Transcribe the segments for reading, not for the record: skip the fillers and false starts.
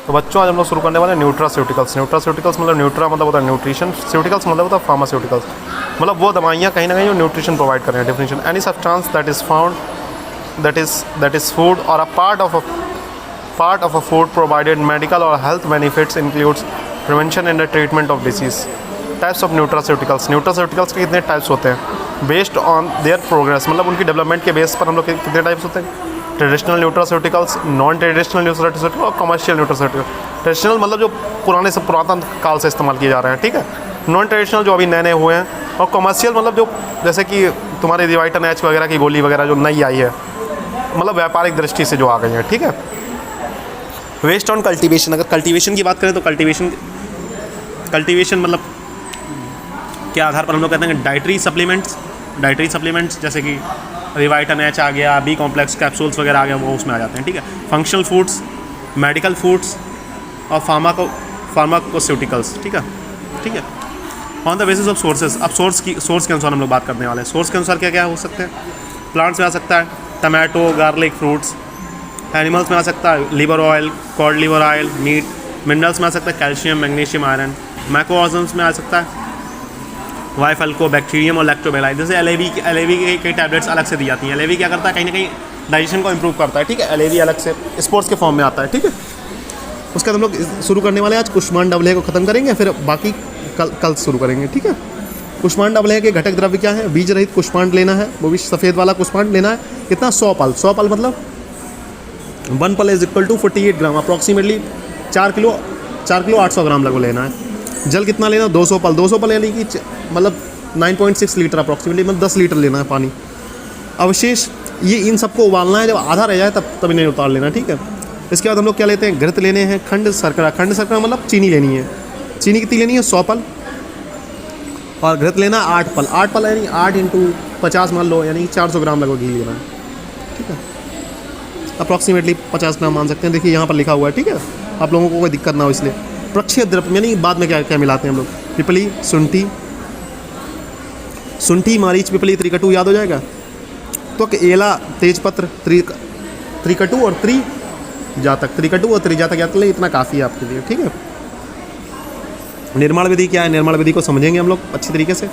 तो बच्चों आज हम लोग शुरू करने वाले हैं न्यूट्रास्यूटिकल्स। न्यूट्रास्यूटिकल्स मतलब न्यूट्रा मतलब होता है न्यूट्रिशन, स्यूटिकल्स मतलब होता है फार्मास्यूटिकल्स, मतलब वो दवाइयाँ कहीं ना कहीं जो न्यूट्रिशन प्रोवाइड कर रहे हैं। Definition: any substance that is found that is food or a part of a food provided medical or health benefits, includes prevention and the treatment of disease. Types of nutraceuticals. Nutraceuticals के कितने types होते हैं based on their progress, मतलब उनकी development के base पर हम लोग कितने टाइप्स होते हैं: traditional nutraceuticals, non traditional nutraceutical और कमर्शियल न्यूट्रास्यूटिकल। ट्रेडिशनल मतलब जो पुराने से पुरातन काल से इस्तेमाल किए जा रहे हैं, ठीक है। नॉन ट्रेडिशनल जो अभी नए नए हुए हैं, और कमर्शियल मतलब जो जैसे कि तुम्हारे रिवाइटन एच वगैरह की गोली वगैरह जो नई आई है, मतलब व्यापारिक दृष्टि से जो आ गई है, ठीक है। वेस्ट ऑन कल्टीवेशन, अगर कल्टीवेशन की बात करें तो कल्टीवेशन मतलब के आधार पर हम लोग कहते हैं डाइटरी सप्लीमेंट्स जैसे कि रिवाइटन एच आ गया, बी कॉम्प्लेक्स कैप्सूल्स वगैरह आ गया, वो उसमें आ जाते हैं, ठीक है। फंक्शनल फूड्स, मेडिकल फूड्स और फार्माकोस्यूटिकल्स, ठीक है। On the basis of sources, अब सोर्स के अनुसार हम लोग बात करने वाले हैं। सोर्स के अनुसार क्या क्या हो सकते हैं: प्लांट्स में आ सकता है टमाटो, गार्लिक, फ्रूट्स। एनिमल्स में आ सकता है liver oil, cod liver oil, meat. Minerals में आ सकता है कैल्शियम, मैग्नीशियम, आयरन। माइक्रोऑर्गेनिज्म्स में आ सकता है वाइफल्को, बैक्टीरियम और लैक्टोबैलाई। जैसे एलेवी की कई टैबलेट्स अलग से दी जाती हैं। एलेवी क्या करता है, कहीं ना कहीं डाइजेशन को इंप्रूव करता है, ठीक है। एलेवी अलग से स्पोर्ट्स के फॉर्म में आता है, ठीक है। उसके बाद हम लोग शुरू करने वाले हैं आज कुष्मांड को ख़त्म करेंगे, फिर बाकी कल शुरू करेंगे, ठीक है। कुष्मांड के घटक द्रव्य क्या है: बीज रहित कुष्मांड लेना है, वो भी सफ़ेद वाला कुष्मांड लेना है। कितना? 100 पल मतलब 1 पल is equal to 48 gram, approximately 4 kilo 800 gram लगभग लेना है। जल कितना लेना? 200 पल यानी कि मतलब 9.6 लीटर अप्रॉक्सीमेटली, मतलब 10 लीटर लेना है पानी। अवशेष ये इन सबको उबालना है, जब आधा रह जाए तब इन्हें उतार लेना, ठीक है। इसके बाद हम लोग क्या लेते हैं? घृत लेने हैं, खंड शर्करा मतलब चीनी लेनी है। चीनी कितनी लेनी है? 100 पल। और घृत लेना 8 पल यानी 8 × 50 मान लो, यानी 400 ग्राम लगभग घी लेना है, ठीक है। अप्रॉक्सीमेटली 50 ग्राम मान सकते हैं, देखिए यहाँ पर लिखा हुआ है, ठीक है। आप लोगों को कोई दिक्कत ना हो इसलिए। प्रक्षेप द्रव्य यानी बाद में क्या क्या मिलाते हैं हम लोग: पिपली, शुंठी, मारीच, पिपली, त्रिकटु याद हो जाएगा। तो एला, तेजपत्र, त्रिकटु और त्रिजातक याद कर ले, इतना काफ़ी है आपके लिए, ठीक है। निर्माण विधि क्या है? निर्माण विधि को समझेंगे हम लोग अच्छी तरीके से।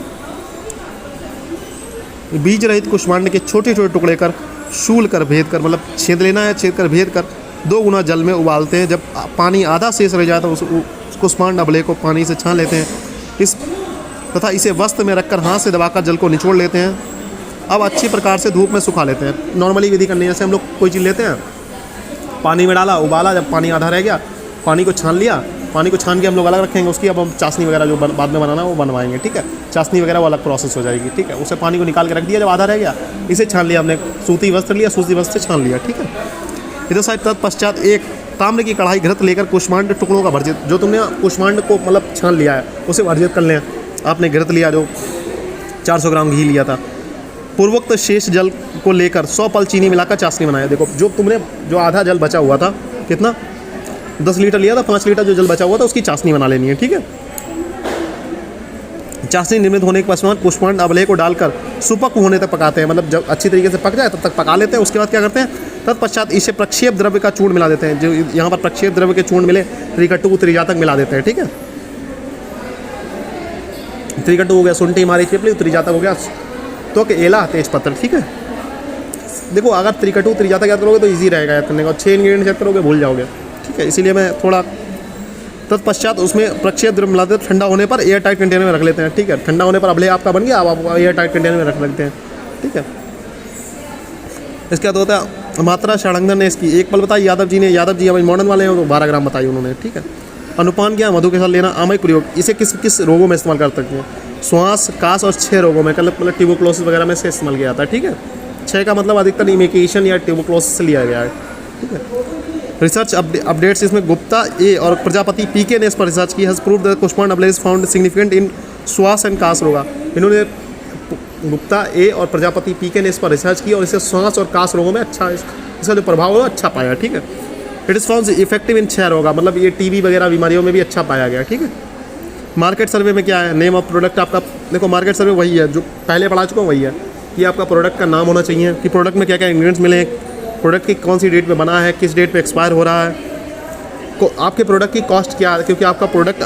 बीज रहित कुष्मांड के छोटे छोटे टुकड़े कर शूल कर भेद कर, मतलब छेद लेना है, छेद कर भेद कर 2 गुना जल में उबालते हैं। जब पानी आधा शेष रह जाता है तो उस कुष्मांड अबले को पानी से छान लेते हैं तथा इसे वस्त्र में रखकर हाथ से दबाकर जल को निचोड़ लेते हैं। अब अच्छी प्रकार से धूप में सुखा लेते हैं। नॉर्मली विधि करनी है, जैसे हम लोग कोई चीज़ लेते हैं, पानी में डाला, उबाला, जब पानी आधा रह गया पानी को छान लिया, पानी को छान के हम लोग अलग रखेंगे। उसकी अब हम चाशनी वगैरह जो बाद में बनाना है वो बनवाएंगे, ठीक है। चाशनी वगैरह वो अलग प्रोसेस हो जाएगी, ठीक है। उसे पानी को निकाल के रख दिया, जब आधा रह गया इसे छान लिया हमने, सूती वस्त्र से छान लिया, ठीक है। इधर साइड तत्पश्चात एक ताम्र की कढ़ाई घृत लेकर कुष्मांड टुकड़ों का भर्जित, जो तुमने कुष्मांड को मतलब छान लिया है उसे भर्जित कर लें। आपने घृत लिया जो 400 ग्राम घी लिया था, पूर्वोक्त शेष जल को लेकर 100 पल चीनी मिलाकर चाशनी बनाया। देखो जो आधा जल बचा हुआ था, कितना 10 लीटर लिया था, 5 लीटर जो जल बचा हुआ था उसकी चाशनी बना लेनी है, ठीक है। चाशनी निर्मित होने के पश्चात कुष्मांड अबले को डालकर सुपक होने तक पकाते हैं, मतलब जब अच्छी तरीके से पक जाए तब तक पका लेते हैं। उसके बाद क्या करते हैं, तत्पश्चात इसे प्रक्षेप द्रव्य का चूर्ण मिला देते हैं। जो यहाँ पर प्रक्षेप द्रव्य के चूर्ण मिले, त्रिकटु त्रिजातक मिला देते हैं, ठीक है। त्रिकटु हो गया शुंठी, मारीच, पिपली, त्रिजातक हो गया तो एला, तेजपत्र, ठीक है। देखो अगर त्रिकटु त्रिजातक याद करोगे तो ईजी रहेगा याद करने का, 6 इंग्रेडिएंट्स याद करोगे भूल जाओगे, ठीक है। इसीलिए मैं थोड़ा तत्पश्चात उसमें प्रक्षेप द्रव्य मिलाते हैं। ठंडा होने पर एयर टाइट कंटेनर में रख लेते हैं, ठीक है। ठंडा होने पर अबले आपका बन गया, अब आप एयर टाइट कंटेनर में रख लेते हैं, ठीक है। इसके बाद होता है मात्रा षडंगन ने इसकी 1 पल बताई। यादव जी हमारे मॉडर्न वाले हैं तो 12 ग्राम बताई उन्होंने, ठीक है। अनुपान क्या? मधु के साथ लेना। आमयिक प्रयोग इसे किस रोगों में इस्तेमाल कर सकते हैं? श्वास, कास और 6 रोगों में, मतलब ट्यूबरक्लोसिस वगैरह में से इस्तेमाल किया जाता है, ठीक है। 6 का मतलब अधिकतर इमिकेशन या ट्यूबरक्लोसिस से लिया गया है, ठीक है। रिसर्च अपडेट्स इसमें गुप्ता ए और प्रजापति पीके ने इस पर रिसर्च की। हैज प्रूव्ड दैट कुष्मांड अबले इज फाउंड सिग्निफिकेंट इन श्वास एंड कास रोगा। इन्होंने गुप्ता ए और प्रजापति पीके ने इस पर रिसर्च की और इसे श्वास और कास रोगों में इसका जो प्रभाव है अच्छा पाया, ठीक है। It is found effective in 6 रोगा, मतलब ये टीबी वगैरह बीमारियों में भी अच्छा पाया गया, ठीक है। मार्केट सर्वे में क्या है? नेम ऑफ प्रोडक्ट आपका, देखो मार्केट सर्वे वही है जो पहले पढ़ा चुका हूँ, वही है कि आपका प्रोडक्ट का नाम होना चाहिए, कि प्रोडक्ट में क्या क्या इंग्रेडिएंट्स मिले, प्रोडक्ट की कौन सी डेट पे बना है, किस डेट पे एक्सपायर हो रहा है, आपके प्रोडक्ट की कॉस्ट क्या है, क्योंकि आपका प्रोडक्ट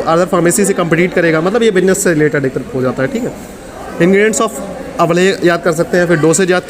अदर फार्मेसी से कम्पीट करेगा, मतलब ये बिजनेस से रिलेटेड एक हो जाता है, ठीक है। इंग्रेडिएंट्स ऑफ अब याद कर सकते हैं, फिर डोसेज याद